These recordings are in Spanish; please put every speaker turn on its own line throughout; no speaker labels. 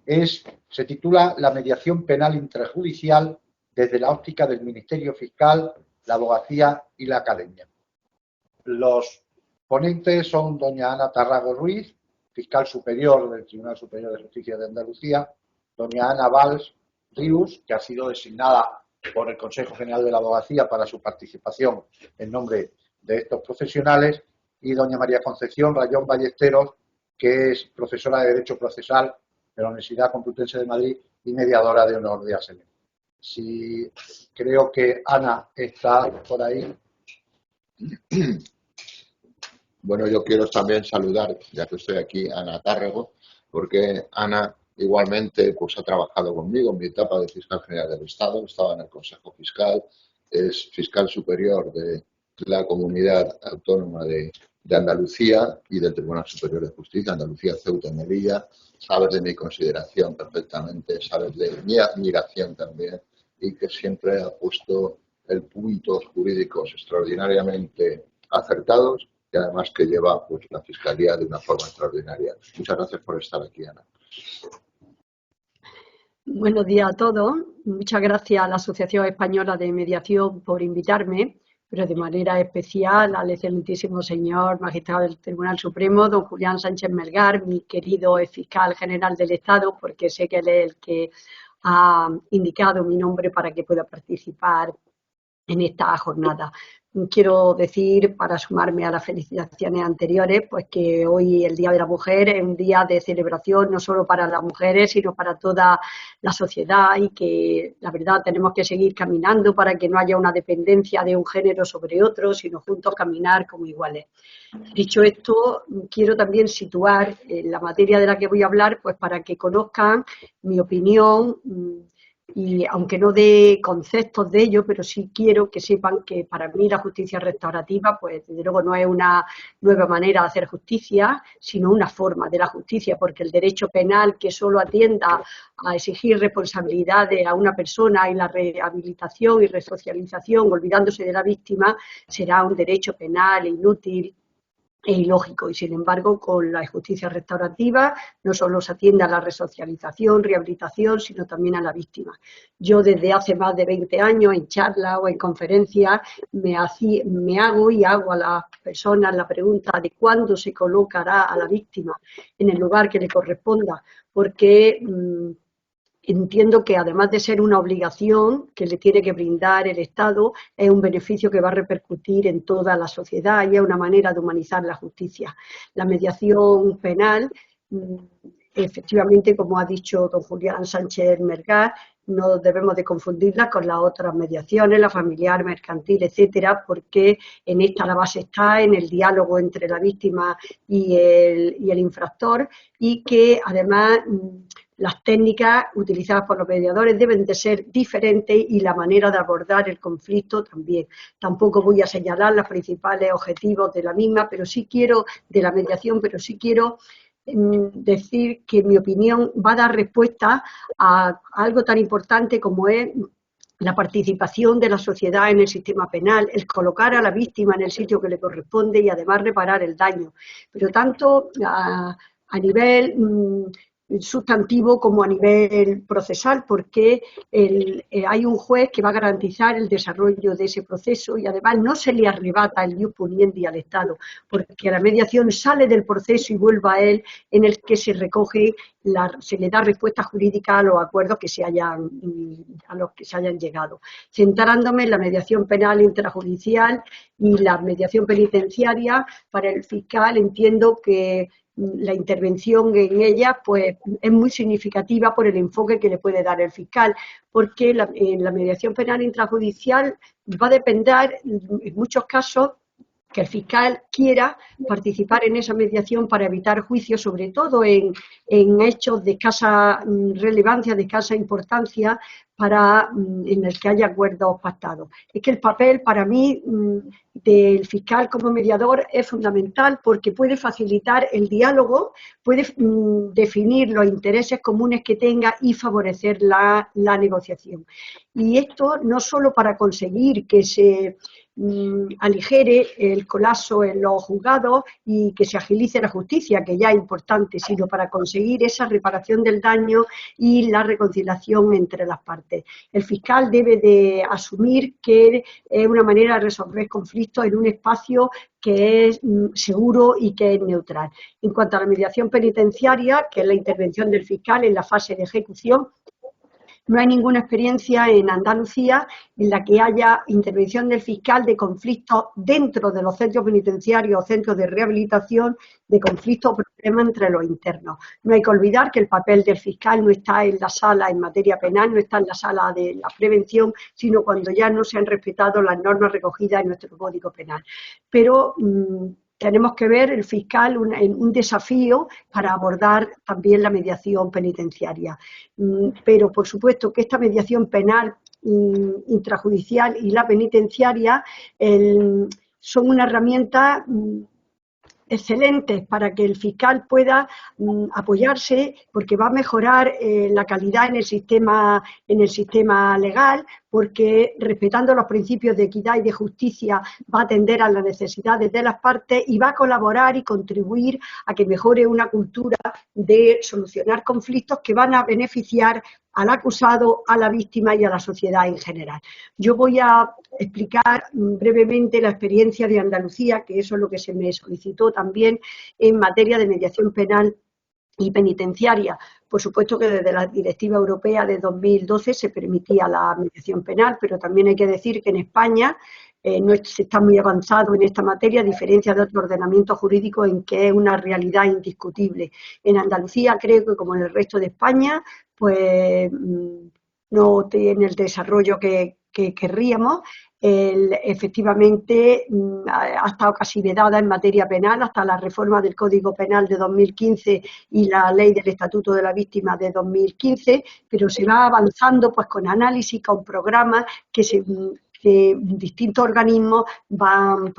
se titula La mediación penal intrajudicial desde la óptica del Ministerio Fiscal, la abogacía y la academia. Los ponentes son doña Ana Tarrago Ruiz, fiscal superior del Tribunal Superior de Justicia de Andalucía, doña Ana Valls Rius, que ha sido designada por el Consejo General de la Abogacía para su participación en nombre de estos profesionales, y doña María Concepción Rayón Ballesteros, que es profesora de Derecho Procesal de la Universidad Complutense de Madrid y mediadora de honor de ASEME. Si creo que Ana está por ahí.
Bueno, yo quiero también saludar, ya que estoy aquí, a Ana Tárrego, porque Ana igualmente pues ha trabajado conmigo en mi etapa de fiscal general del Estado, estaba en el Consejo Fiscal, es fiscal superior de la Comunidad Autónoma de Andalucía y del Tribunal Superior de Justicia, Andalucía, Ceuta y Melilla. Sabes de mi consideración perfectamente, sabes de mi admiración también, y que siempre ha puesto puntos jurídicos extraordinariamente acertados y además que lleva pues la Fiscalía de una forma extraordinaria. Muchas gracias por estar aquí, Ana.
Buenos días a todos. Muchas gracias a la Asociación Española de Mediación por invitarme, pero de manera especial al excelentísimo señor magistrado del Tribunal Supremo, don Julián Sánchez Melgar, mi querido fiscal general del Estado, porque sé que él es el que ha indicado mi nombre para que pueda participar en esta jornada. Quiero decir, para sumarme a las felicitaciones anteriores, pues que hoy el Día de la Mujer es un día de celebración no solo para las mujeres, sino para toda la sociedad, y que la verdad tenemos que seguir caminando para que no haya una dependencia de un género sobre otro, sino juntos caminar como iguales. Dicho esto, quiero también situar la materia de la que voy a hablar, pues para que conozcan mi opinión, y aunque no dé conceptos de ello, pero sí quiero que sepan que para mí la justicia restaurativa, pues desde luego no es una nueva manera de hacer justicia, sino una forma de la justicia, porque el derecho penal que solo atienda a exigir responsabilidades a una persona y la rehabilitación y resocialización, olvidándose de la víctima, será un derecho penal inútil e ilógico, y sin embargo con la justicia restaurativa no solo se atiende a la resocialización, rehabilitación, sino también a la víctima. Yo desde hace más de 20 años en charlas o en conferencias me hago y hago a las personas la pregunta de cuándo se colocará a la víctima en el lugar que le corresponda, porque entiendo que además de ser una obligación que le tiene que brindar el Estado, es un beneficio que va a repercutir en toda la sociedad y es una manera de humanizar la justicia. La mediación penal, efectivamente, como ha dicho don Julián Sánchez Melgar, no debemos de confundirla con las otras mediaciones, la familiar, mercantil, etcétera, porque en esta la base está en el diálogo entre la víctima y el infractor, y que además las técnicas utilizadas por los mediadores deben de ser diferentes y la manera de abordar el conflicto también. Tampoco voy a señalar los principales objetivos de la misma, pero sí quiero, de la mediación, pero sí quiero decir que mi opinión va a dar respuesta a algo tan importante como es la participación de la sociedad en el sistema penal, el colocar a la víctima en el sitio que le corresponde y además reparar el daño. Pero tanto a nivel sustantivo como a nivel procesal, porque hay un juez que va a garantizar el desarrollo de ese proceso y además no se le arrebata el ius puniendi al Estado, porque la mediación sale del proceso y vuelve a él, en el que se recoge, se le da respuesta jurídica a los acuerdos a los que se hayan llegado. Centrándome en la mediación penal intrajudicial y la mediación penitenciaria, para el fiscal entiendo que la intervención en ella pues es muy significativa por el enfoque que le puede dar el fiscal, porque en la mediación penal intrajudicial va a depender en muchos casos que el fiscal quiera participar en esa mediación para evitar juicios, sobre todo en hechos de escasa relevancia, de escasa importancia, en el que haya acuerdos pactados. Es que el papel para mí del fiscal como mediador es fundamental, porque puede facilitar el diálogo, puede definir los intereses comunes que tenga y favorecer la negociación. Y esto no solo para conseguir que se aligere el colapso en los juzgados y que se agilice la justicia, que ya es importante, sino para conseguir esa reparación del daño y la reconciliación entre las partes. El fiscal debe de asumir que es una manera de resolver conflictos en un espacio que es seguro y que es neutral. En cuanto a la mediación penitenciaria, que es la intervención del fiscal en la fase de ejecución, no hay ninguna experiencia en Andalucía en la que haya intervención del fiscal de conflictos dentro de los centros penitenciarios o centros de rehabilitación, de conflictos o problemas entre los internos. No hay que olvidar que el papel del fiscal no está en la sala en materia penal, no está en la sala de la prevención, sino cuando ya no se han respetado las normas recogidas en nuestro Código Penal. Pero tenemos que ver el fiscal un desafío para abordar también la mediación penitenciaria. Pero, por supuesto, que esta mediación penal, intrajudicial y la penitenciaria son una herramienta excelentes para que el fiscal pueda apoyarse, porque va a mejorar la calidad en el sistema legal, porque respetando los principios de equidad y de justicia va a atender a las necesidades de las partes y va a colaborar y contribuir a que mejore una cultura de solucionar conflictos que van a beneficiar al acusado, a la víctima y a la sociedad en general. Yo voy a explicar brevemente la experiencia de Andalucía, que eso es lo que se me solicitó también en materia de mediación penal y penitenciaria. Por supuesto que desde la Directiva Europea de 2012 se permitía la mediación penal, pero también hay que decir que en España no se está muy avanzado en esta materia, a diferencia de otros ordenamientos jurídicos en que es una realidad indiscutible. En Andalucía creo que, como en el resto de España, pues no tiene el desarrollo que querríamos. Efectivamente ha estado casi vedada en materia penal hasta la reforma del Código Penal de 2015 y la Ley del Estatuto de la Víctima de 2015, pero se va avanzando pues con análisis, con programas que distintos organismos van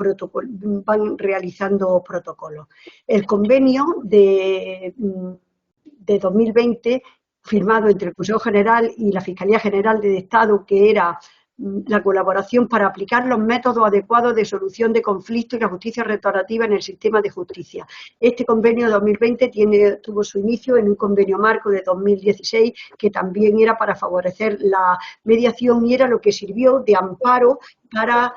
realizando protocolos. El convenio de 2020, firmado entre el Consejo General y la Fiscalía General del Estado, que era la colaboración para aplicar los métodos adecuados de solución de conflictos y la justicia restaurativa en el sistema de justicia. Este convenio de 2020 tuvo su inicio en un convenio marco de 2016 que también era para favorecer la mediación y era lo que sirvió de amparo para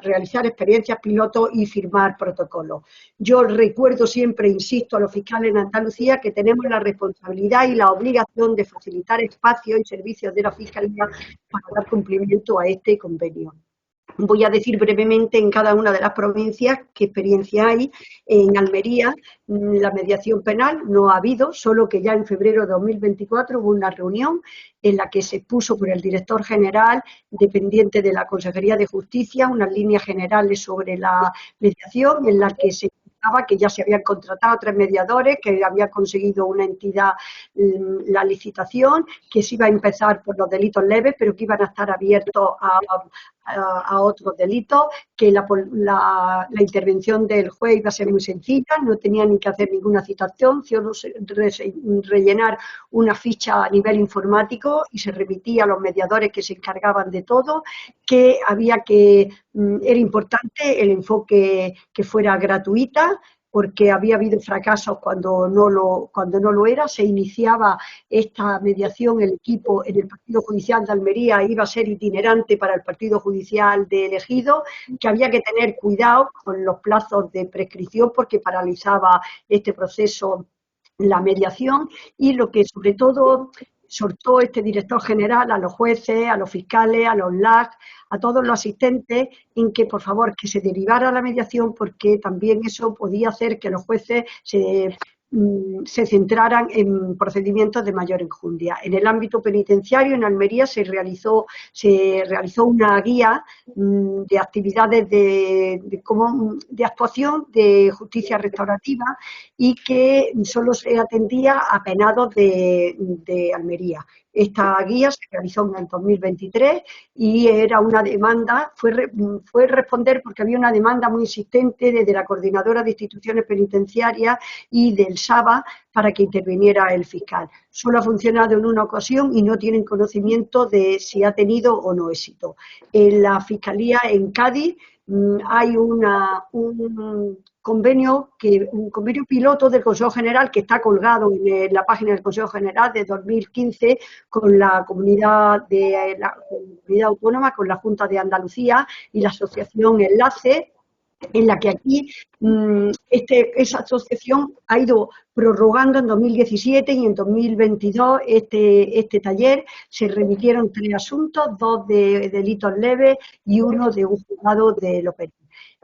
realizar experiencias piloto y firmar protocolos. Yo recuerdo siempre, insisto, a los fiscales en Andalucía que tenemos la responsabilidad y la obligación de facilitar espacios y servicios de la Fiscalía para dar cumplimiento a este convenio. Voy a decir brevemente en cada una de las provincias qué experiencia hay. En Almería, la mediación penal no ha habido, solo que ya en febrero de 2024 hubo una reunión en la que se expuso por el director general, dependiente de la Consejería de Justicia, unas líneas generales sobre la mediación, en la que se explicaba que ya se habían contratado 3 mediadores, que había conseguido una entidad la licitación, que se iba a empezar por los delitos leves, pero que iban a estar abiertos a otros delitos, que la intervención del juez iba a ser muy sencilla, no tenía ni que hacer ninguna citación, solo rellenar una ficha a nivel informático y se remitía a los mediadores que se encargaban de todo, que era importante el enfoque que fuera gratuita, porque había habido fracasos cuando no lo era. Se iniciaba esta mediación, el equipo en el Partido Judicial de Almería iba a ser itinerante para el Partido Judicial de Ejido, que había que tener cuidado con los plazos de prescripción porque paralizaba este proceso la mediación, y lo que sobre todo exhortó este director general a los jueces, a los fiscales, a los LAC, a todos los asistentes, en que por favor que se derivara la mediación, porque también eso podía hacer que los jueces se centraran en procedimientos de mayor enjundia. En el ámbito penitenciario, en Almería, se realizó una guía de actividades de actuación de justicia restaurativa y que solo se atendía a penados de Almería. Esta guía se realizó en el 2023 y era una demanda, fue responder porque había una demanda muy insistente desde la Coordinadora de Instituciones Penitenciarias y del SABA para que interviniera el fiscal. Solo ha funcionado en una ocasión y no tienen conocimiento de si ha tenido o no éxito. En la Fiscalía en Cádiz hay un convenio piloto del Consejo General que está colgado en la página del Consejo General de 2015 con la comunidad autónoma, con la Junta de Andalucía y la Asociación Enlace, en la que aquí esa asociación ha ido prorrogando en 2017 y en 2022 este taller. Se remitieron 3 asuntos, 2 de delitos leves y 1 de un juzgado de lo penal.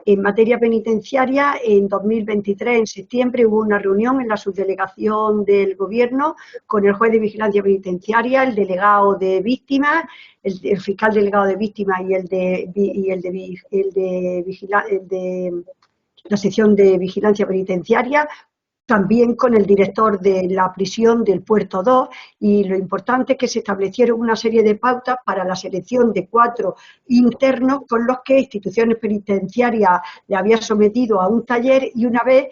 En materia penitenciaria, en 2023, en septiembre, hubo una reunión en la subdelegación del Gobierno con el juez de vigilancia penitenciaria, el delegado de víctimas, el fiscal delegado de víctimas y el de la sección de vigilancia penitenciaria, también con el director de la prisión del Puerto 2, y lo importante es que se establecieron una serie de pautas para la selección de 4 internos con los que instituciones penitenciarias le habían sometido a un taller, y una vez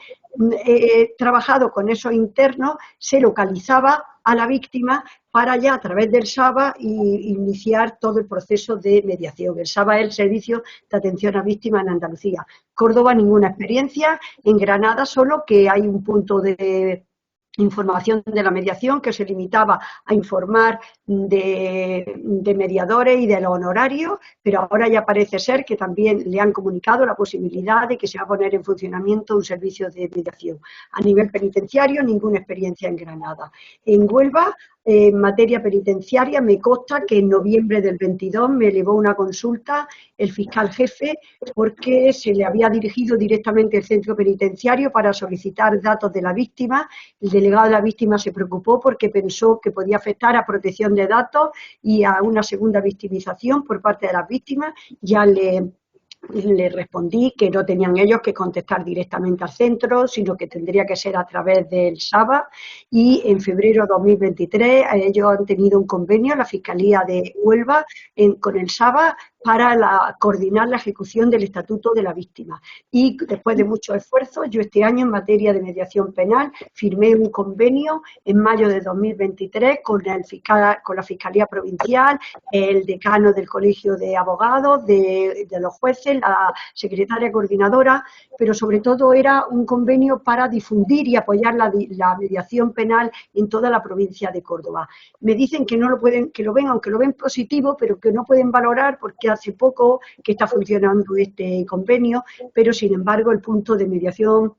trabajado con esos internos se localizaba a la víctima para ya a través del SABA iniciar todo el proceso de mediación. El SABA es el Servicio de Atención a Víctimas en Andalucía. Córdoba ninguna experiencia, en Granada solo que hay un punto de información de la mediación que se limitaba a informar de mediadores y de los honorarios, pero ahora ya parece ser que también le han comunicado la posibilidad de que se va a poner en funcionamiento un servicio de mediación. A nivel penitenciario, ninguna experiencia en Granada. En Huelva, en materia penitenciaria, me consta que en noviembre del 22 me elevó una consulta el fiscal jefe porque se le había dirigido directamente el centro penitenciario para solicitar datos de la víctima. El delegado de la víctima se preocupó porque pensó que podía afectar a protección de datos y a una segunda victimización por parte de las víctimas. Ya le respondí que no tenían ellos que contestar directamente al centro, sino que tendría que ser a través del SABA, y en febrero de 2023 ellos han tenido un convenio, la Fiscalía de Huelva, con el SABA para coordinar la ejecución del Estatuto de la Víctima. Y después de muchos esfuerzos, yo este año en materia de mediación penal firmé un convenio en mayo de 2023 con la Fiscalía Provincial, el decano del Colegio de Abogados, de los jueces, la secretaria coordinadora, pero sobre todo era un convenio para difundir y apoyar la mediación penal en toda la provincia de Córdoba. Me dicen que no lo pueden, que lo ven, aunque lo ven positivo, pero que no pueden valorar porque hace poco que está funcionando este convenio, pero sin embargo el punto de mediación,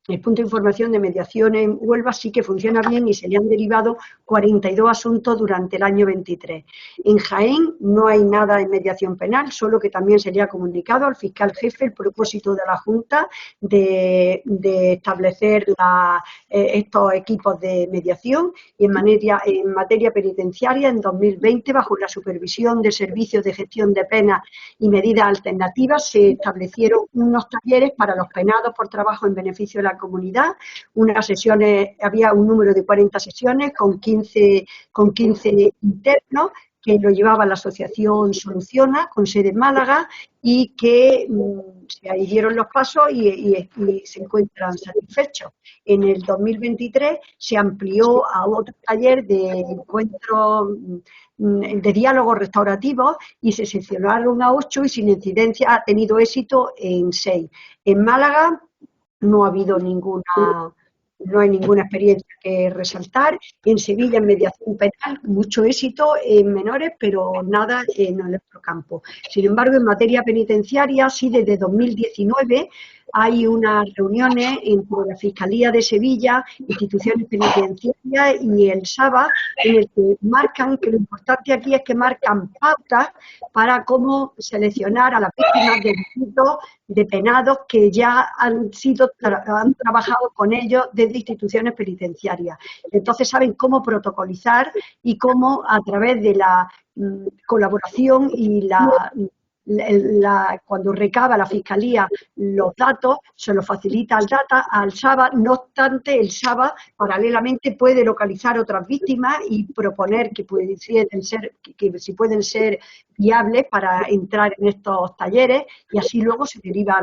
el punto de información de mediación en Huelva sí que funciona bien y se le han derivado 42 asuntos durante el año 23. En Jaén no hay nada en mediación penal, solo que también se le ha comunicado al fiscal jefe el propósito de la Junta de establecer estos equipos de mediación, y en materia penitenciaria en 2020, bajo la supervisión del Servicio de Gestión de Penas y Medidas Alternativas, se establecieron unos talleres para los penados por trabajo en beneficio de la comunidad. Unas sesiones, había un número de 40 sesiones con 15 internos que lo llevaba la asociación Soluciona, con sede en Málaga, y que se adhirieron los pasos y se encuentran satisfechos. En el 2023 se amplió a otro taller de encuentro de diálogos restaurativos y se seleccionaron a 8 y sin incidencia ha tenido éxito en 6. En Málaga no ha habido no hay ninguna experiencia que resaltar. En Sevilla, en mediación penal, mucho éxito en menores, pero nada en nuestro campo. Sin embargo, en materia penitenciaria, sí, desde 2019 hay unas reuniones entre la Fiscalía de Sevilla, instituciones penitenciarias y el SABA, en el que marcan, que lo importante aquí es que marcan pautas para cómo seleccionar a las víctimas de delitos de penados que ya han trabajado con ellos desde instituciones penitenciarias. Entonces saben cómo protocolizar y cómo a través de la colaboración y cuando recaba la Fiscalía los datos, se los facilita al SABA. No obstante, el SABA paralelamente puede localizar otras víctimas y proponer que si pueden ser viables para entrar en estos talleres, y así luego se deriva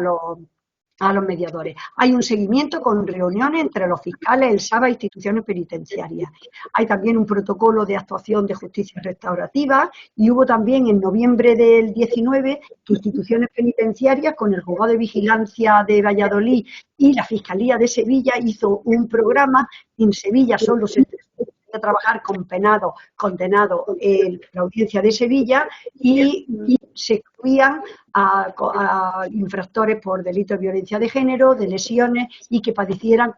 a los mediadores. Hay un seguimiento con reuniones entre los fiscales, el SABA e instituciones penitenciarias. Hay también un protocolo de actuación de justicia restaurativa, y hubo también en noviembre del 19 que instituciones penitenciarias con el Juzgado de Vigilancia de Valladolid y la Fiscalía de Sevilla hizo un programa. En Sevilla solo se a trabajar con penados condenados en la audiencia de Sevilla, y se excluían a infractores por delitos de violencia de género, de lesiones y que padecieran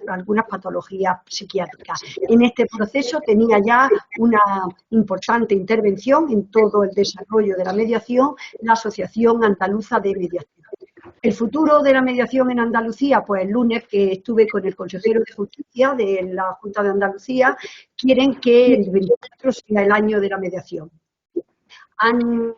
algunas patologías psiquiátricas. En este proceso tenía ya una importante intervención en todo el desarrollo de la mediación la Asociación Andaluza de Mediación. El futuro de la mediación en Andalucía, pues el lunes que estuve con el consejero de Justicia de la Junta de Andalucía, quieren que el 24 sea el año de la mediación. Han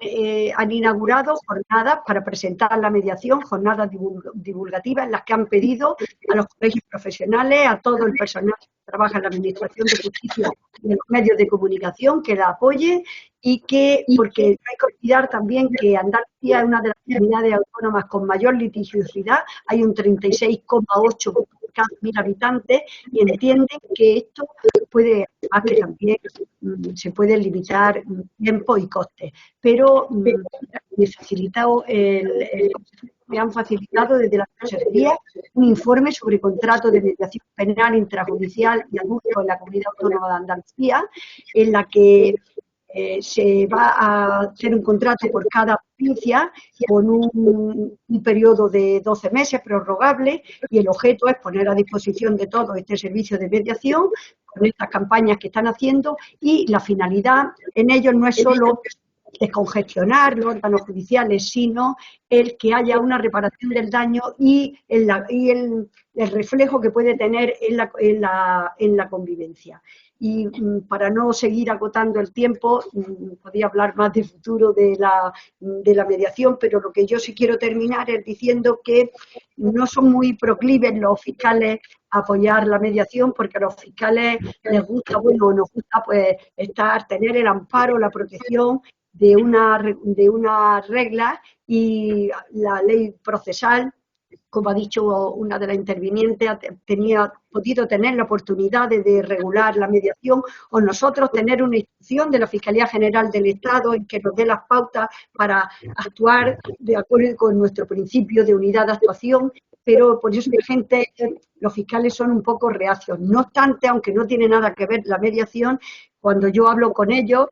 inaugurado jornadas para presentar la mediación, jornadas divulgativas en las que han pedido a los colegios profesionales, a todo el personal que trabaja en la Administración de Justicia y en los medios de comunicación que la apoye, porque no hay que olvidar también que Andalucía es una de las comunidades autónomas con mayor litigiosidad, hay un 36,8 por cada 1.000 habitantes, y entienden que esto puede, a que también se puede limitar tiempo y costes. Pero me han facilitado desde la Consejería un informe sobre contrato de mediación penal intrajudicial y adulto en la Comunidad Autónoma de Andalucía, en la que se va a hacer un contrato por cada provincia con un periodo de 12 meses prorrogable, y el objeto es poner a disposición de todo este servicio de mediación con estas campañas que están haciendo, y la finalidad en ello no es solo descongestionar los órganos judiciales, sino el que haya una reparación del daño y el reflejo que puede tener en la convivencia. Y para no seguir agotando el tiempo, podía hablar más del futuro de la mediación, pero lo que yo sí quiero terminar es diciendo que no son muy proclives los fiscales a apoyar la mediación, porque a los fiscales les gusta, bueno, nos gusta pues tener el amparo, la protección de una regla, y la ley procesal, como ha dicho una de las intervinientes, tenía podido tener la oportunidad de regular la mediación, o nosotros tener una instrucción de la Fiscalía General del Estado en que nos dé las pautas para actuar de acuerdo con nuestro principio de unidad de actuación, pero por eso los fiscales son un poco reacios. No obstante, aunque no tiene nada que ver la mediación, cuando yo hablo con ellos,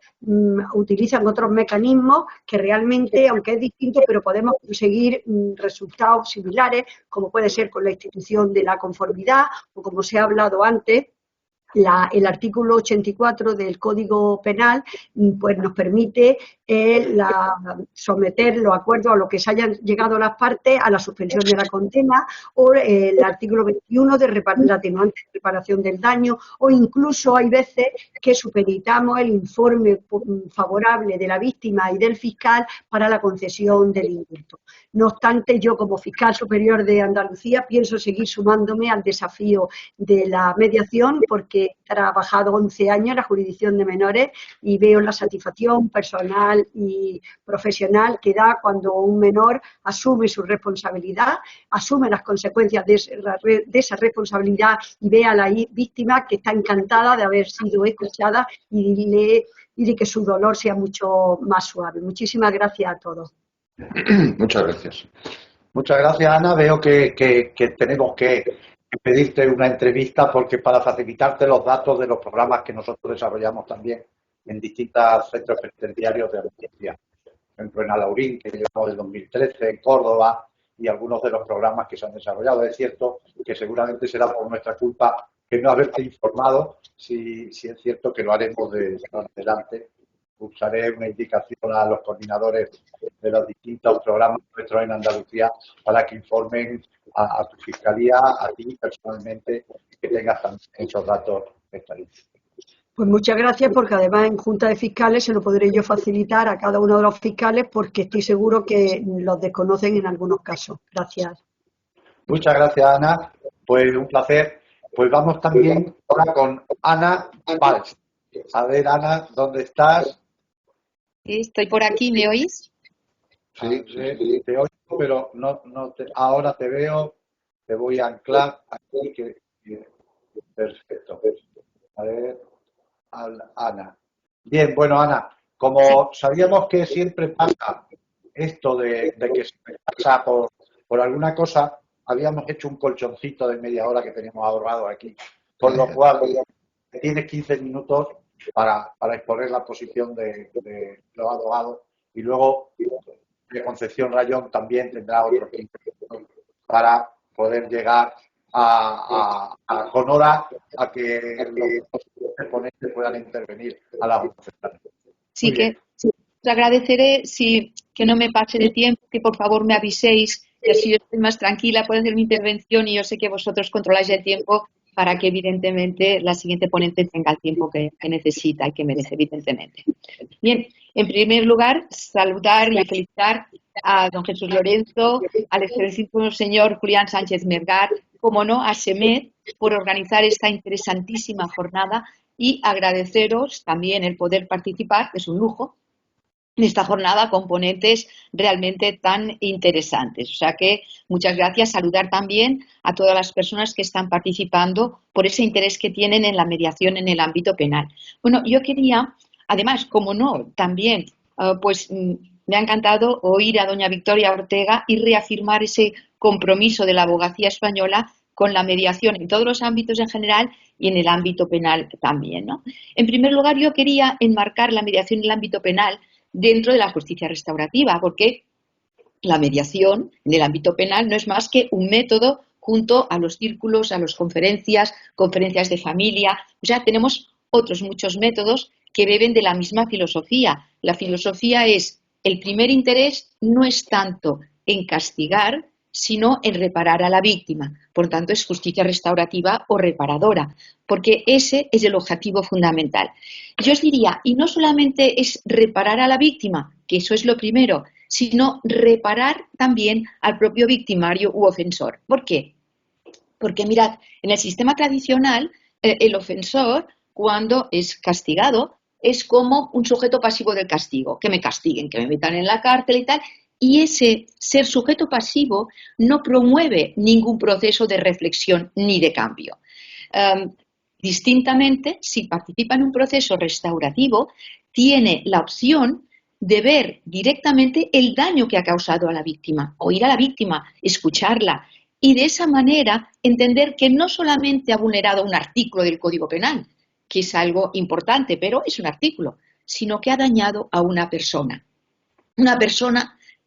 utilizan otros mecanismos que realmente, aunque es distinto, pero podemos conseguir resultados similares, como puede ser con la institución de la conformidad, o como se ha hablado antes, el artículo 84 del Código Penal pues nos permite someter los acuerdos a los que se hayan llegado las partes a la suspensión de la condena, o el artículo 21 de la atenuante de reparación del daño, o incluso hay veces que supeditamos el informe favorable de la víctima y del fiscal para la concesión del indulto. No obstante, yo como fiscal superior de Andalucía pienso seguir sumándome al desafío de la mediación, porque he trabajado 11 años en la jurisdicción de menores y veo la satisfacción personal y profesional que da cuando un menor asume su responsabilidad, asume las consecuencias de esa responsabilidad, y ve a la víctima que está encantada de haber sido escuchada y de que su dolor sea mucho más suave. Muchísimas gracias a todos.
Muchas gracias.
Muchas gracias, Ana. Veo que tenemos que pedirte una entrevista, porque para facilitarte los datos de los programas que nosotros desarrollamos también en distintos centros penitenciarios de Andalucía. Por ejemplo, en Alaurín, que llevamos del 2013, en Córdoba, y algunos de los programas que se han desarrollado. Es cierto que seguramente será por nuestra culpa que no haberte informado, si es cierto que lo haremos de adelante. Usaré una indicación a los coordinadores de los distintos programas nuestros en Andalucía para que informen a tu fiscalía, a ti personalmente, que tengas también esos datos estadísticos.
Pues muchas gracias, porque además en Junta de Fiscales se lo podré yo facilitar a cada uno de los fiscales, porque estoy seguro que los desconocen en algunos casos. Gracias.
Muchas gracias, Ana. Pues un placer. Pues vamos también ahora con Ana Valls. A ver, Ana, ¿dónde estás?
Sí, estoy por aquí, ¿me oís?
Sí, te oigo, pero ahora te veo. Te voy a anclar aquí. Perfecto. A ver, Ana. Bien, bueno, Ana, como sabíamos que siempre pasa esto de que se pasa por alguna cosa, habíamos hecho un colchoncito de media hora que teníamos ahorrado aquí. Con lo cual, tienes 15 minutos para exponer la posición de los abogados y luego de Concepción Rayón también tendrá otros 15 minutos para poder llegar con hora a que los ponentes puedan intervenir a la voz.
Sí, que os agradeceré que no me pase de tiempo, que por favor me aviséis, que así yo estoy más tranquila, puedo hacer mi intervención y yo sé que vosotros controláis el tiempo para que evidentemente la siguiente ponente tenga el tiempo que necesita y que merece, evidentemente. Bien, en primer lugar, saludar y felicitar a don Jesús Lorenzo, al excelentísimo señor Julián Sánchez Mergar, como no, a SEMED por organizar esta interesantísima jornada y agradeceros también el poder participar, es un lujo, en esta jornada con ponentes realmente tan interesantes. O sea que muchas gracias. Saludar también a todas las personas que están participando por ese interés que tienen en la mediación en el ámbito penal. Bueno, yo quería, además, como no, también, me ha encantado oír a doña Victoria Ortega y reafirmar ese compromiso de la abogacía española con la mediación en todos los ámbitos en general y en el ámbito penal también, ¿no? En primer lugar, yo quería enmarcar la mediación en el ámbito penal dentro de la justicia restaurativa, porque la mediación en el ámbito penal no es más que un método junto a los círculos, a las conferencias de familia. O sea, tenemos otros muchos métodos que beben de la misma filosofía. La filosofía es, el primer interés no es tanto en castigar, sino en reparar a la víctima. Por tanto, es justicia restaurativa o reparadora, porque ese es el objetivo fundamental. Yo os diría, y no solamente es reparar a la víctima, que eso es lo primero, sino reparar también al propio victimario u ofensor. ¿Por qué? Porque mirad, en el sistema tradicional, el ofensor, cuando es castigado, es como un sujeto pasivo del castigo, que me castiguen, que me metan en la cárcel y tal. Y ese ser sujeto pasivo no promueve ningún proceso de reflexión ni de cambio. Distintamente, si participa en un proceso restaurativo, tiene la opción de ver directamente el daño que ha causado a la víctima, oír a la víctima, escucharla y de esa manera entender que no solamente ha vulnerado un artículo del Código Penal, que es algo importante, pero es un artículo, sino que ha dañado a una persona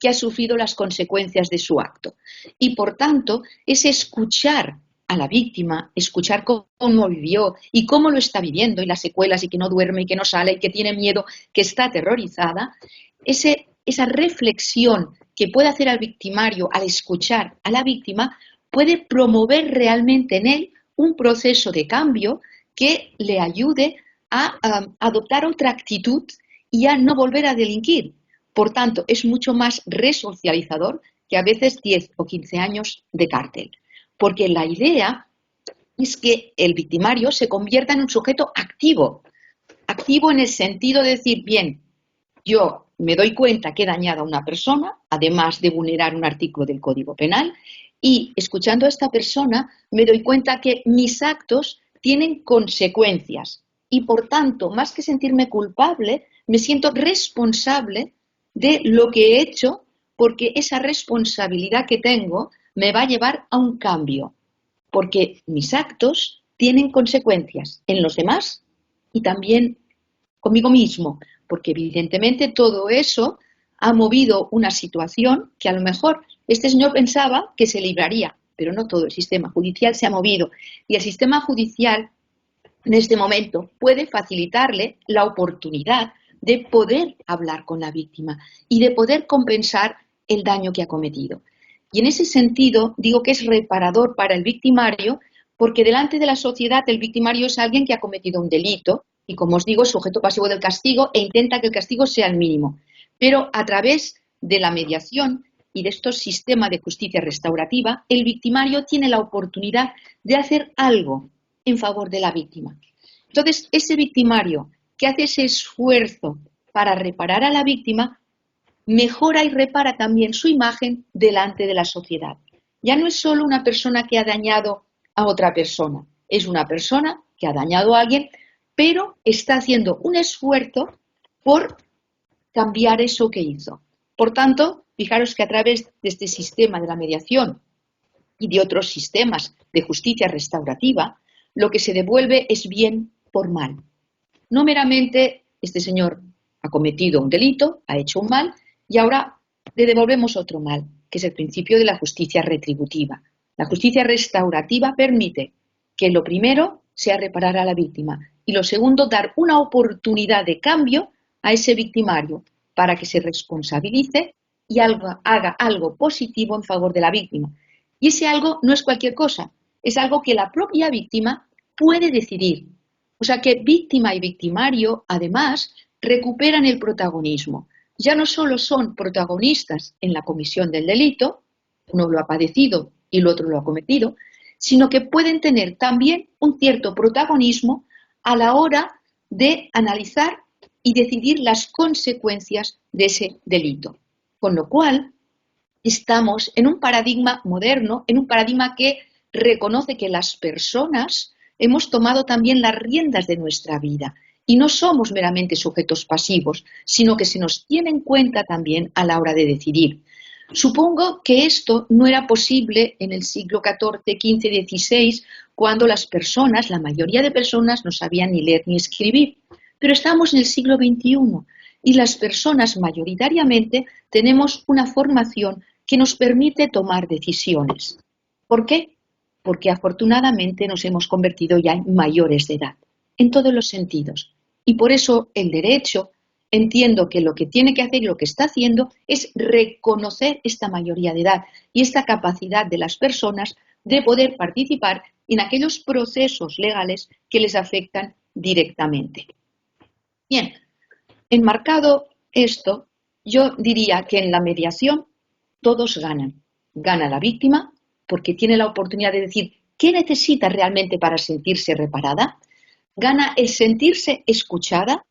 que ha sufrido las consecuencias de su acto. Y por tanto, es escuchar a la víctima, escuchar cómo vivió y cómo lo está viviendo y las secuelas y que no duerme y que no sale y que tiene miedo, que está aterrorizada, esa reflexión que puede hacer al victimario al escuchar a la víctima puede promover realmente en él un proceso de cambio que le ayude a adoptar otra actitud y a no volver a delinquir. Por tanto, es mucho más resocializador que a veces 10 o 15 años de cárcel. Porque la idea es que el victimario se convierta en un sujeto activo. Activo en el sentido de decir, bien, yo me doy cuenta que he dañado a una persona, además de vulnerar un artículo del Código Penal, y escuchando a esta persona me doy cuenta que mis actos tienen consecuencias. Y por tanto, más que sentirme culpable, me siento responsable de lo que he hecho, porque esa responsabilidad que tengo me va a llevar a un cambio, porque mis actos tienen consecuencias en los demás y también conmigo mismo, porque evidentemente todo eso ha movido una situación que a lo mejor este señor pensaba que se libraría, pero no todo el sistema judicial se ha movido y el sistema judicial en este momento puede facilitarle la oportunidad de poder hablar con la víctima y de poder compensar el daño que ha cometido. Y en ese sentido digo que es reparador para el victimario porque delante de la sociedad el victimario es alguien que ha cometido un delito y, como os digo, sujeto pasivo del castigo e intenta que el castigo sea el mínimo. Pero a través de la mediación y de estos sistemas de justicia restaurativa, el victimario tiene la oportunidad de hacer algo en favor de la víctima. Entonces, ese victimario que hace ese esfuerzo para reparar a la víctima, mejora y repara también su imagen delante de la sociedad. Ya no es solo una persona que ha dañado a otra persona, es una persona que ha dañado a alguien, pero está haciendo un esfuerzo por cambiar eso que hizo. Por tanto, fijaros que a través de este sistema de la mediación y de otros sistemas de justicia restaurativa, lo que se devuelve es bien por mal. No meramente este señor ha cometido un delito, ha hecho un mal y ahora le devolvemos otro mal, que es el principio de la justicia retributiva. La justicia restaurativa permite que lo primero sea reparar a la víctima y lo segundo, dar una oportunidad de cambio a ese victimario para que se responsabilice y haga algo positivo en favor de la víctima. Y ese algo no es cualquier cosa, es algo que la propia víctima puede decidir. O sea que víctima y victimario, además, recuperan el protagonismo. Ya no solo son protagonistas en la comisión del delito, uno lo ha padecido y el otro lo ha cometido, sino que pueden tener también un cierto protagonismo a la hora de analizar y decidir las consecuencias de ese delito. Con lo cual, estamos en un paradigma moderno, en un paradigma que reconoce que las personas hemos tomado también las riendas de nuestra vida y no somos meramente sujetos pasivos, sino que se nos tiene en cuenta también a la hora de decidir. Supongo que esto no era posible en el siglo XIV, XV, XVI, cuando las personas, la mayoría de personas, no sabían ni leer ni escribir. Pero estamos en el siglo XXI y las personas mayoritariamente tenemos una formación que nos permite tomar decisiones. ¿Por qué? Porque afortunadamente nos hemos convertido ya en mayores de edad, en todos los sentidos. Y por eso el derecho, entiendo que lo que tiene que hacer y lo que está haciendo es reconocer esta mayoría de edad y esta capacidad de las personas de poder participar en aquellos procesos legales que les afectan directamente. Bien, enmarcado esto, yo diría que en la mediación todos ganan. Gana la víctima porque tiene la oportunidad de decir qué necesita realmente para sentirse reparada. Gana el sentirse escuchada,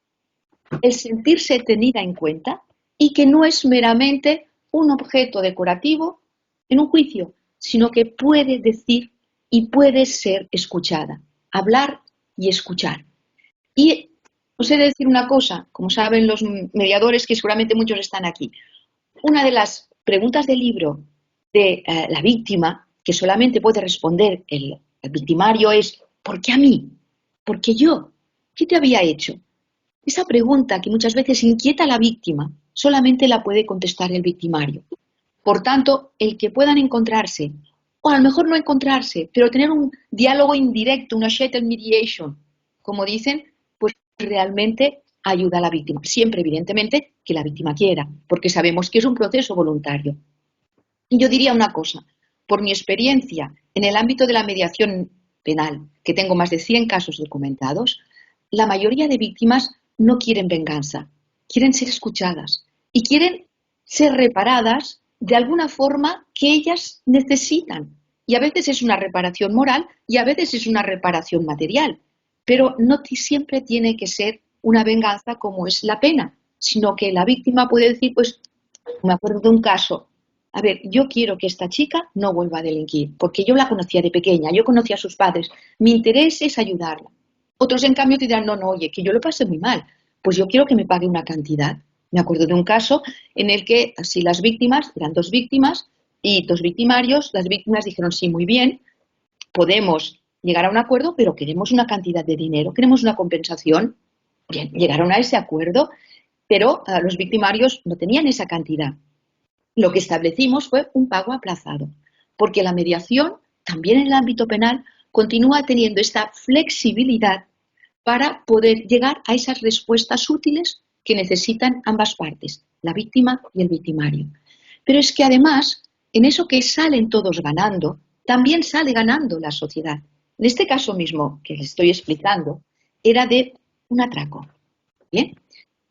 el sentirse tenida en cuenta y que no es meramente un objeto decorativo en un juicio, sino que puede decir y puede ser escuchada, hablar y escuchar. Y os he de decir una cosa, como saben los mediadores, que seguramente muchos están aquí. Una de las preguntas del libro de la víctima, que solamente puede responder el victimario, es ¿por qué a mí? ¿Por qué yo? ¿Qué te había hecho? Esa pregunta que muchas veces inquieta a la víctima, solamente la puede contestar el victimario. Por tanto, el que puedan encontrarse, o a lo mejor no encontrarse, pero tener un diálogo indirecto, una shuttle mediation, como dicen, pues realmente ayuda a la víctima. Siempre, evidentemente, que la víctima quiera, porque sabemos que es un proceso voluntario. Y yo diría una cosa, por mi experiencia en el ámbito de la mediación penal, que tengo más de 100 casos documentados, la mayoría de víctimas no quieren venganza, quieren ser escuchadas y quieren ser reparadas de alguna forma que ellas necesitan. Y a veces es una reparación moral y a veces es una reparación material, pero no siempre tiene que ser una venganza como es la pena, sino que la víctima puede decir, pues, me acuerdo de un caso, a ver, yo quiero que esta chica no vuelva a delinquir, porque yo la conocía de pequeña, yo conocía a sus padres, mi interés es ayudarla. Otros, en cambio, te dirán, no, oye, que yo lo pasé muy mal, pues yo quiero que me pague una cantidad. Me acuerdo de un caso en el que, si las víctimas, eran 2 víctimas y 2 victimarios, las víctimas dijeron, sí, muy bien, podemos llegar a un acuerdo, pero queremos una cantidad de dinero, queremos una compensación. Bien, llegaron a ese acuerdo, pero los victimarios no tenían esa cantidad. Lo que establecimos fue un pago aplazado, porque la mediación, también en el ámbito penal, continúa teniendo esta flexibilidad para poder llegar a esas respuestas útiles que necesitan ambas partes, la víctima y el victimario. Pero es que además, en eso que salen todos ganando, también sale ganando la sociedad. En este caso mismo que les estoy explicando, era de un atraco. Bien.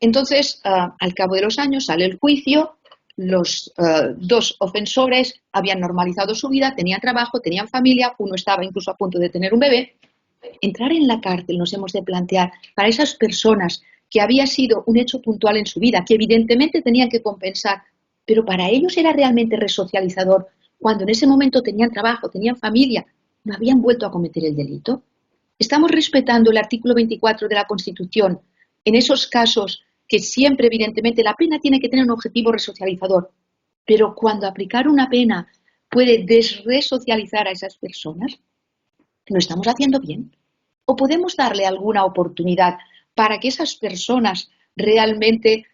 Entonces, al cabo de los años sale el juicio, los dos ofensores habían normalizado su vida, tenían trabajo, tenían familia, uno estaba incluso a punto de tener un bebé. Entrar en la cárcel nos hemos de plantear para esas personas que había sido un hecho puntual en su vida, que evidentemente tenían que compensar, pero para ellos era realmente resocializador cuando en ese momento tenían trabajo, tenían familia, no habían vuelto a cometer el delito. Estamos respetando el artículo 24 de la Constitución en esos casos que siempre, evidentemente, la pena tiene que tener un objetivo resocializador, pero cuando aplicar una pena puede desresocializar a esas personas, ¿lo estamos haciendo bien? ¿O podemos darle alguna oportunidad para que esas personas realmente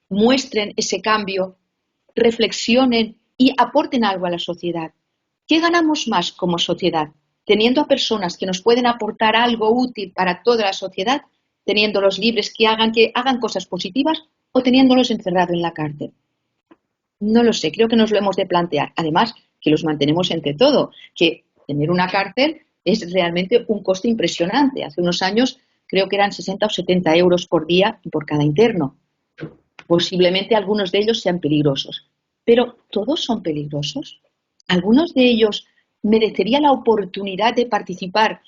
muestren ese cambio, reflexionen y aporten algo a la sociedad? ¿Qué ganamos más como sociedad? Teniendo a personas que nos pueden aportar algo útil para toda la sociedad, teniéndolos libres que hagan cosas positivas o teniéndolos encerrados en la cárcel. No lo sé, creo que nos lo hemos de plantear. Además, que los mantenemos entre todo, que tener una cárcel es realmente un coste impresionante. Hace unos años creo que eran 60 o 70 euros por día y por cada interno. Posiblemente algunos de ellos sean peligrosos. Pero ¿todos son peligrosos? ¿Algunos de ellos merecería la oportunidad de participar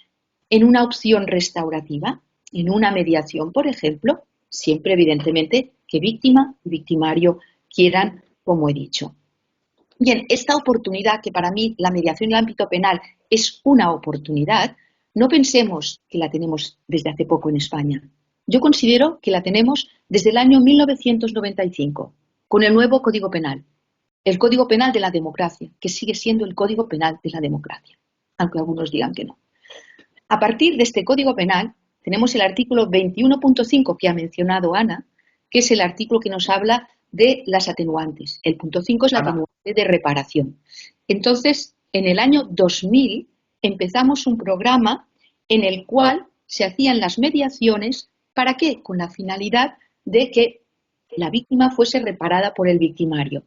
en una opción restaurativa? En una mediación, por ejemplo, siempre evidentemente que víctima y victimario quieran, como he dicho. Bien, esta oportunidad, que para mí la mediación en el ámbito penal es una oportunidad, no pensemos que la tenemos desde hace poco en España. Yo considero que la tenemos desde el año 1995, con el nuevo Código Penal, el Código Penal de la democracia, que sigue siendo el Código Penal de la democracia, aunque algunos digan que no. A partir de este Código Penal, tenemos el artículo 21.5 que ha mencionado Ana, que es el artículo que nos habla de las atenuantes. El punto 5 es la atenuante de reparación. Entonces, en el año 2000 empezamos un programa en el cual se hacían las mediaciones. ¿Para qué? Con la finalidad de que la víctima fuese reparada por el victimario.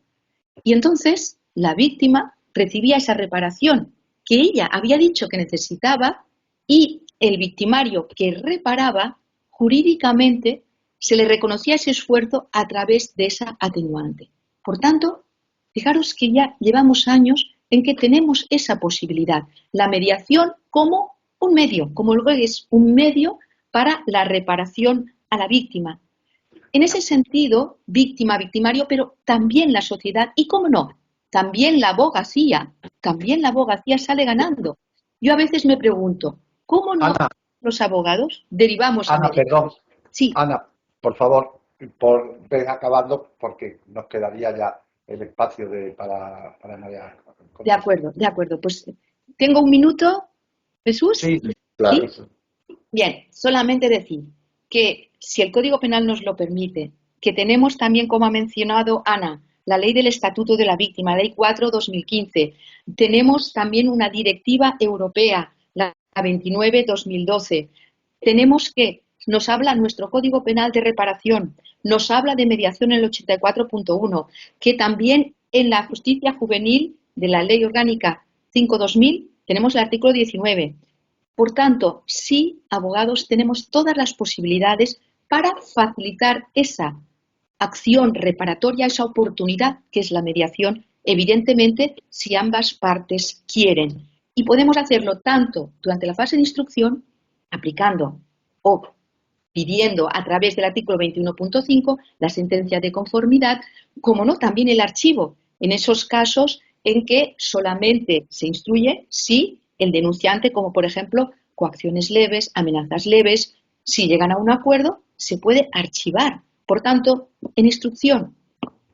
Y entonces la víctima recibía esa reparación que ella había dicho que necesitaba y el victimario que reparaba, jurídicamente, se le reconocía ese esfuerzo a través de esa atenuante. Por tanto, fijaros que ya llevamos años en que tenemos esa posibilidad. La mediación como un medio, como lo es un medio para la reparación a la víctima. En ese sentido, víctima, victimario, pero también la sociedad y, cómo no, también la abogacía sale ganando. Yo a veces me pregunto, ¿cómo no
Ana,
los abogados derivamos a
Ana,
mediación?
perdón.
Sí.
Ana, por favor, por ver acabando, porque nos quedaría ya el espacio para María.
De acuerdo. Pues tengo un minuto, Jesús.
Sí,
Claro.
¿Sí? Bien, solamente decir que si el Código Penal nos lo permite, que tenemos también, como ha mencionado Ana, la Ley del Estatuto de la Víctima, Ley 4/2015, tenemos también una directiva europea, la 29/2012, tenemos que nos habla nuestro Código Penal de reparación, nos habla de mediación en el 84.1, que también en la justicia juvenil de la Ley Orgánica 5/2000 tenemos el artículo 19. Por tanto, sí, abogados, tenemos todas las posibilidades para facilitar esa acción reparatoria, esa oportunidad que es la mediación, evidentemente, si ambas partes quieren. Y podemos hacerlo tanto durante la fase de instrucción, aplicando o pidiendo a través del artículo 21.5 la sentencia de conformidad, como no, también el archivo, en esos casos en que solamente se instruye si el denunciante, como por ejemplo coacciones leves, amenazas leves, si llegan a un acuerdo, se puede archivar. Por tanto, en instrucción.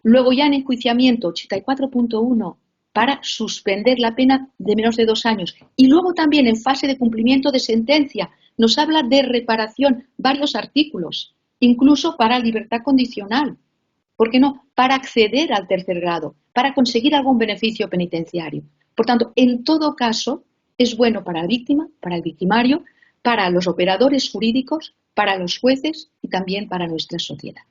Luego ya en enjuiciamiento 84.1 para suspender la pena de menos de 2 años. Y luego también en fase de cumplimiento de sentencia nos habla de reparación, varios artículos, incluso para libertad condicional. ¿Por qué no? Para acceder al tercer grado, para conseguir algún beneficio penitenciario. Por tanto, en todo caso, es bueno para la víctima, para el victimario, para los operadores jurídicos, para los jueces y también para nuestra sociedad.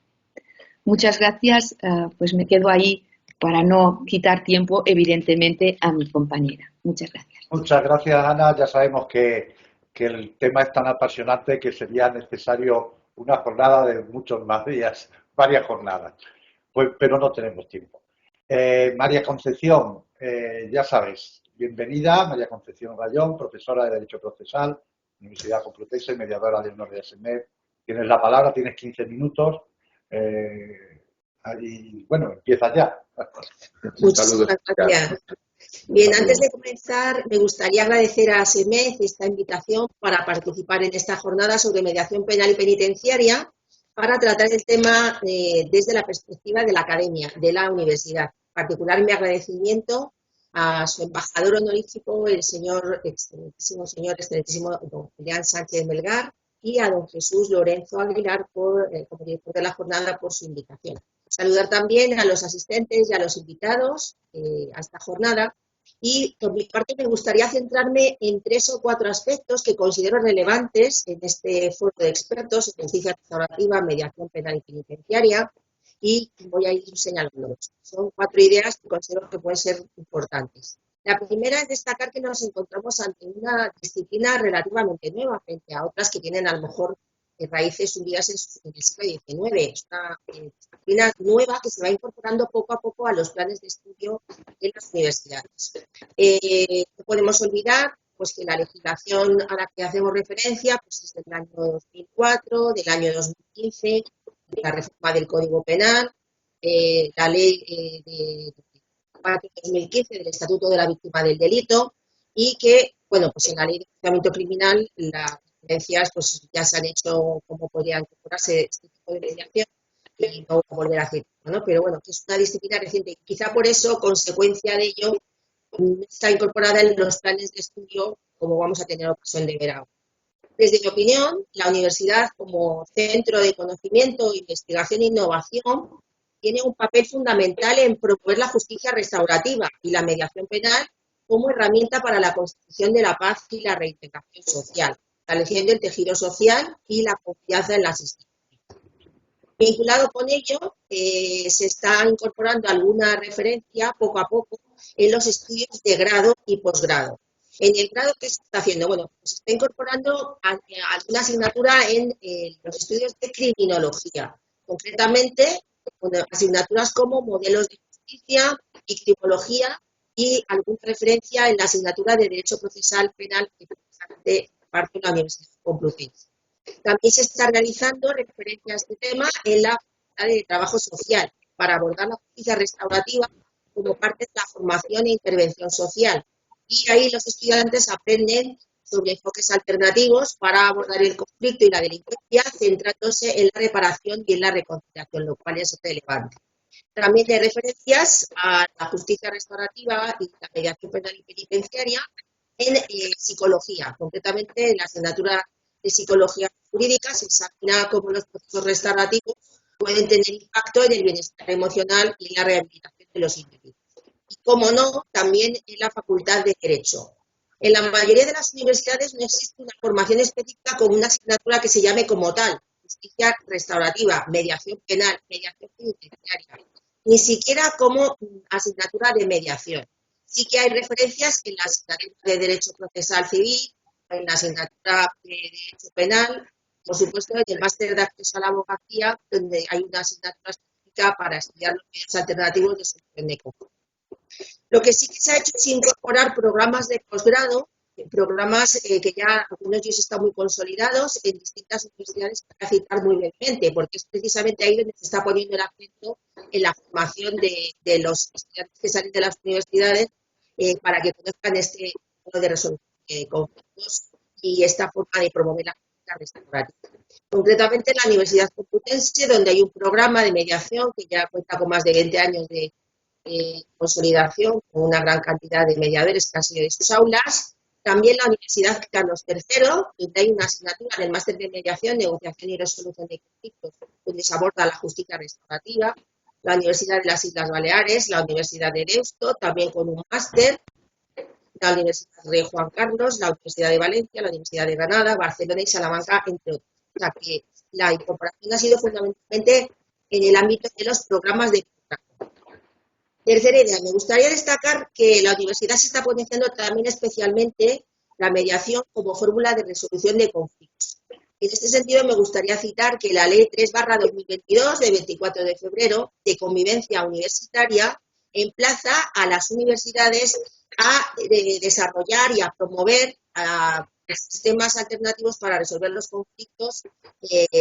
Muchas gracias, pues me quedo ahí para no quitar tiempo, evidentemente, a mi compañera. Muchas gracias.
Muchas gracias, Ana. Ya sabemos que que el tema es tan apasionante que sería necesario una jornada de muchos más días, varias jornadas, pues, pero no tenemos tiempo. María Concepción, ya sabes, bienvenida, María Concepción Rayón, profesora de Derecho Procesal, Universidad Complutense, mediadora del Honor de ASMED. Tienes la palabra, tienes 15 minutos. Y bueno, empieza ya.
Muchísimas gracias. Bien, antes de comenzar, me gustaría agradecer a ASMED esta invitación para participar en esta jornada sobre mediación penal y penitenciaria para tratar el tema desde la perspectiva de la academia, de la universidad. En particular, mi agradecimiento a su embajador honorífico, el excelentísimo don Julián Sánchez Melgar, y a don Jesús Lorenzo Aguilar, como director de la jornada, por su invitación. Saludar también a los asistentes y a los invitados a esta jornada. Y por mi parte me gustaría centrarme en 3 o 4 aspectos que considero relevantes en este foro de expertos en justicia restaurativa, mediación penal y penitenciaria, y voy a ir señalándolos. Son 4 ideas que considero que pueden ser importantes. La primera es destacar que nos encontramos ante una disciplina relativamente nueva frente a otras que tienen a lo mejor raíces hundidas en el siglo XIX. Es una disciplina nueva que se va incorporando poco a poco a los planes de estudio en las universidades. No podemos olvidar pues, que la legislación a la que hacemos referencia pues, es del año 2004, del año 2015, la reforma del Código Penal, la ley de 2015 del Estatuto de la Víctima del Delito, y que, bueno, pues en la ley de enjuiciamiento criminal las referencias pues ya se han hecho cómo podría incorporarse este tipo de mediación y no volver a hacer, ¿no? Pero bueno, que es una disciplina reciente y quizá por eso, consecuencia de ello, está incorporada en los planes de estudio como vamos a tener ocasión de ver ahora. Desde mi opinión, la universidad como centro de conocimiento, investigación e innovación tiene un papel fundamental en promover la justicia restaurativa y la mediación penal como herramienta para la construcción de la paz y la reintegración social, fortaleciendo el tejido social y la confianza en las instituciones. Vinculado con ello, se está incorporando alguna referencia poco a poco en los estudios de grado y posgrado. En el grado, ¿qué se está haciendo? Bueno, se está incorporando alguna asignatura en los estudios de criminología, concretamente asignaturas como modelos de justicia, victimología y alguna referencia en la asignatura de Derecho Procesal Penal que precisamente parte de la Universidad Complutense. También se está realizando referencia a este tema en la Facultad de Trabajo Social para abordar la justicia restaurativa como parte de la formación e intervención social. Y ahí los estudiantes aprenden sobre enfoques alternativos para abordar el conflicto y la delincuencia, centrándose en la reparación y en la reconciliación, lo cual es relevante. También hay referencias a la justicia restaurativa y la mediación penal y penitenciaria en psicología, concretamente en la asignatura de psicología jurídica se examina cómo los procesos restaurativos pueden tener impacto en el bienestar emocional y en la rehabilitación de los individuos. Y, como no, también en la Facultad de Derecho. En la mayoría de las universidades no existe una formación específica con una asignatura que se llame como tal, justicia restaurativa, mediación penal, mediación penitenciaria, ni siquiera como asignatura de mediación. Sí que hay referencias en la asignatura de Derecho Procesal Civil, en la asignatura de Derecho Penal, por supuesto en el máster de acceso a la abogacía, donde hay una asignatura específica para estudiar los medios alternativos de solución de conflictos. Lo que sí que se ha hecho es incorporar programas de posgrado, programas que ya algunos de ellos están muy consolidados en distintas universidades, para citar muy brevemente, porque es precisamente ahí donde se está poniendo el acento en la formación de los estudiantes que salen de las universidades para que conozcan este modo de resolución de conflictos y esta forma de promover la justicia restaurativa. Concretamente en la Universidad Complutense, donde hay un programa de mediación que ya cuenta con más de 20 años de consolidación, con una gran cantidad de mediadores que han salido de sus aulas. También la Universidad Carlos III, donde hay una asignatura del máster de mediación, negociación y resolución de conflictos, donde se aborda la justicia restaurativa. La Universidad de las Islas Baleares, la Universidad de Deusto, también con un máster. La Universidad Rey Juan Carlos, la Universidad de Valencia, la Universidad de Granada, Barcelona y Salamanca, entre otros. O sea que la incorporación ha sido fundamentalmente en el ámbito de los programas de posgrado. Tercera idea, me gustaría destacar que la universidad se está potenciando también especialmente la mediación como fórmula de resolución de conflictos. En este sentido, me gustaría citar que la Ley 3/2022, de 24 de febrero, de convivencia universitaria, emplaza a las universidades a desarrollar y a promover sistemas alternativos para resolver los conflictos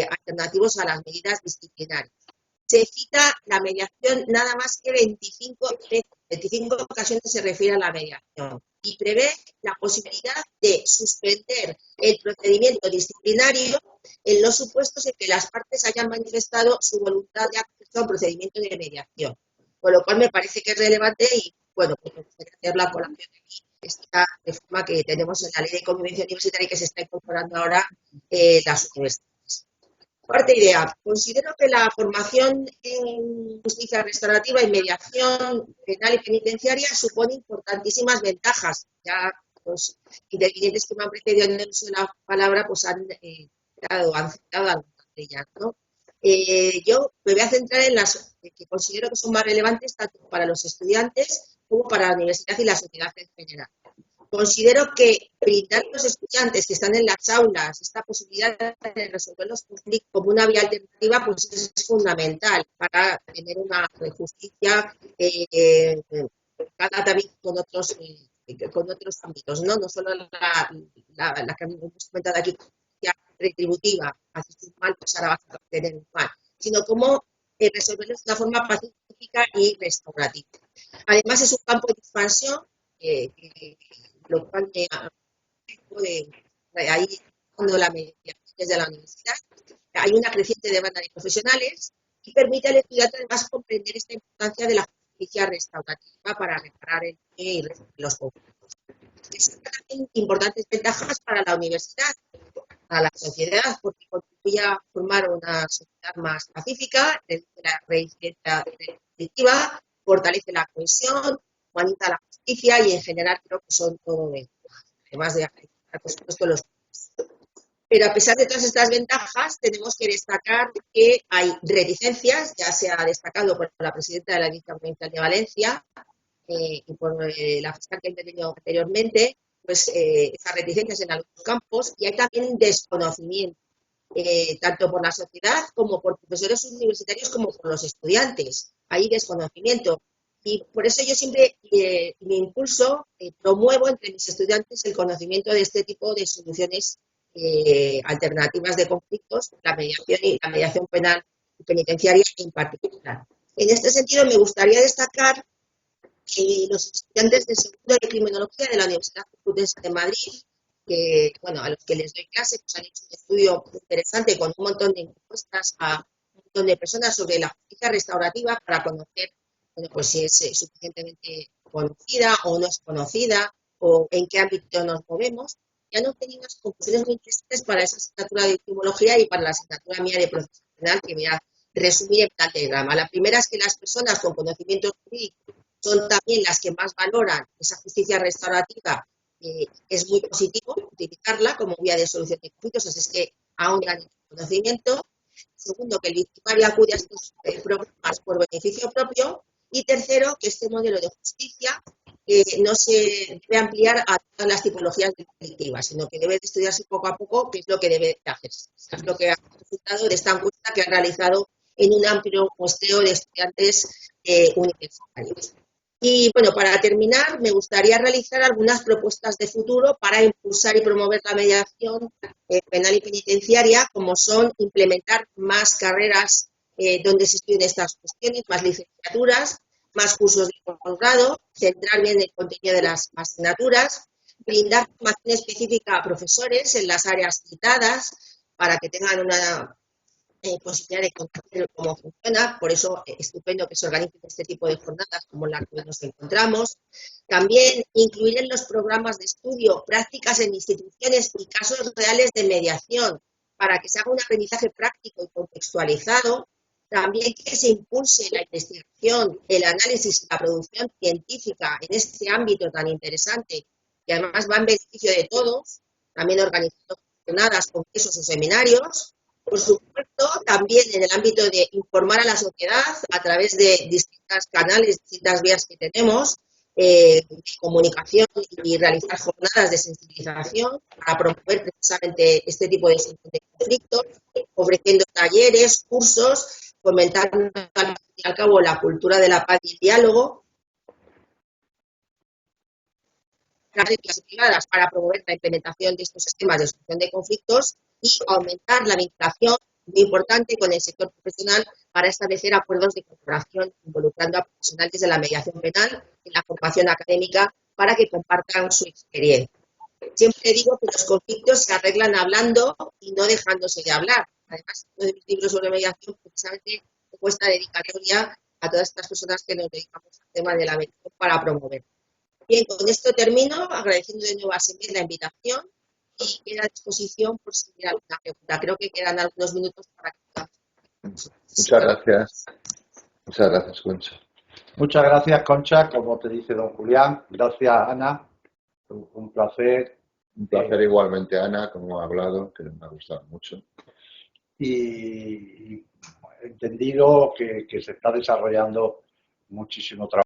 alternativos a las medidas disciplinarias. Se cita la mediación nada más que 25 ocasiones se refiere a la mediación y prevé la posibilidad de suspender el procedimiento disciplinario en los supuestos en que las partes hayan manifestado su voluntad de acceso a un procedimiento de mediación. Con lo cual me parece que es relevante y, bueno, pues me gustaría hacer la colación de esta reforma que tenemos en la Ley de Convivencia Universitaria y que se está incorporando ahora las universidades. Cuarta idea, considero que la formación en justicia restaurativa y mediación penal y penitenciaria supone importantísimas ventajas. Ya los intervinientes que me han precedido en el uso de la palabra pues han citado algunas de ellas, ¿no? Yo me voy a centrar en las que considero que son más relevantes tanto para los estudiantes como para la universidad y la sociedad en general. Considero que brindar a los estudiantes que están en las aulas esta posibilidad de resolver los conflictos como una vía alternativa pues es fundamental para tener una justicia también con otros ámbitos, ¿no? No solo la que hemos comentado aquí, justicia retributiva, haces un mal, pues ahora vas a tener un mal, sino como resolverlos de una forma pacífica y restaurativa. Además es un campo de expansión lo cual ahí cuando la mediación desde la universidad hay una creciente demanda de profesionales y permite al estudiante además comprender esta importancia de la justicia restaurativa para reparar el daño y resolver los conflictos. Existen también importantes ventajas para la universidad, para la sociedad, porque contribuye a formar una sociedad más pacífica, reduce la reincidencia delictiva, fortalece la cohesión, humaniza la justicia y en general creo que son todo ventajas, además de por supuesto los. Pero a pesar de todas estas ventajas, tenemos que destacar que hay reticencias, ya se ha destacado por la presidenta de la Audiencia Provincial de Valencia y por la fiscal que ha intervenido anteriormente, pues esas reticencias en algunos campos, y hay también desconocimiento, tanto por la sociedad como por profesores universitarios como por los estudiantes. Hay desconocimiento. Y por eso yo siempre me impulso, promuevo entre mis estudiantes el conocimiento de este tipo de soluciones alternativas de conflictos, la mediación penal y penitenciaria en particular. En este sentido, me gustaría destacar que los estudiantes de segundo de Criminología de la Universidad Complutense de Madrid, que, bueno, a los que les doy clase, pues han hecho un estudio muy interesante con un montón de encuestas a un montón de personas sobre la justicia restaurativa para conocer pues si es suficientemente conocida o no es conocida o en qué ámbito nos movemos, y han obtenido unas conclusiones muy interesantes para esa asignatura de etimología y para la asignatura mía de proceso penal que voy a resumir en plan diagrama. La primera es que las personas con conocimientos jurídicos son también las que más valoran esa justicia restaurativa. Es muy positivo utilizarla como vía de solución de conflictos, así es que ahondan en el conocimiento. Segundo, que el victimario acude a estos programas por beneficio propio. Y tercero, que este modelo de justicia no se debe ampliar a todas las tipologías delictivas, sino que debe de estudiarse poco a poco qué es lo que debe hacerse. Es lo que ha resultado de esta encuesta que ha realizado en un amplio muestreo de estudiantes universitarios. Y bueno, para terminar, me gustaría realizar algunas propuestas de futuro para impulsar y promover la mediación penal y penitenciaria, como son implementar más carreras donde se estudien estas cuestiones, más licenciaturas, más cursos de posgrado, centrar bien el contenido de las asignaturas, brindar formación específica a profesores en las áreas citadas para que tengan una posibilidad de conocer cómo funciona. Por eso es estupendo que se organicen este tipo de jornadas como la que nos encontramos. También incluir en los programas de estudio prácticas en instituciones y casos reales de mediación para que se haga un aprendizaje práctico y contextualizado. También que se impulse la investigación, el análisis y la producción científica en este ámbito tan interesante, que además va en beneficio de todos, también organizando jornadas, congresos o seminarios. Por supuesto, también en el ámbito de informar a la sociedad a través de distintos canales, distintas vías que tenemos, comunicación y realizar jornadas de sensibilización para promover precisamente este tipo de solución de conflictos, ofreciendo talleres, cursos, fomentando al fin y al cabo la cultura de la paz y el diálogo, privadas para promover la implementación de estos sistemas de solución de conflictos y aumentar la vinculación muy importante con el sector profesional para establecer acuerdos de colaboración involucrando a profesionales de la mediación penal y la formación académica para que compartan su experiencia. Siempre digo que los conflictos se arreglan hablando y no dejándose de hablar. Además, uno de mis libros sobre mediación precisamente tengo esta dedicatoria a todas estas personas que nos dedicamos al tema de la mediación para promover. Bien, con esto termino, agradeciendo de nuevo a Semir la invitación y queda a disposición por si hubiera alguna pregunta. Creo que quedan algunos minutos para que podamos.
Muchas gracias. Muchas gracias, Concha.
Muchas gracias, Concha, como te dice don Julián. Gracias, Ana. Un placer.
Un placer igualmente, Ana, como ha hablado, que me ha gustado mucho.
Y he entendido que se está desarrollando muchísimo trabajo.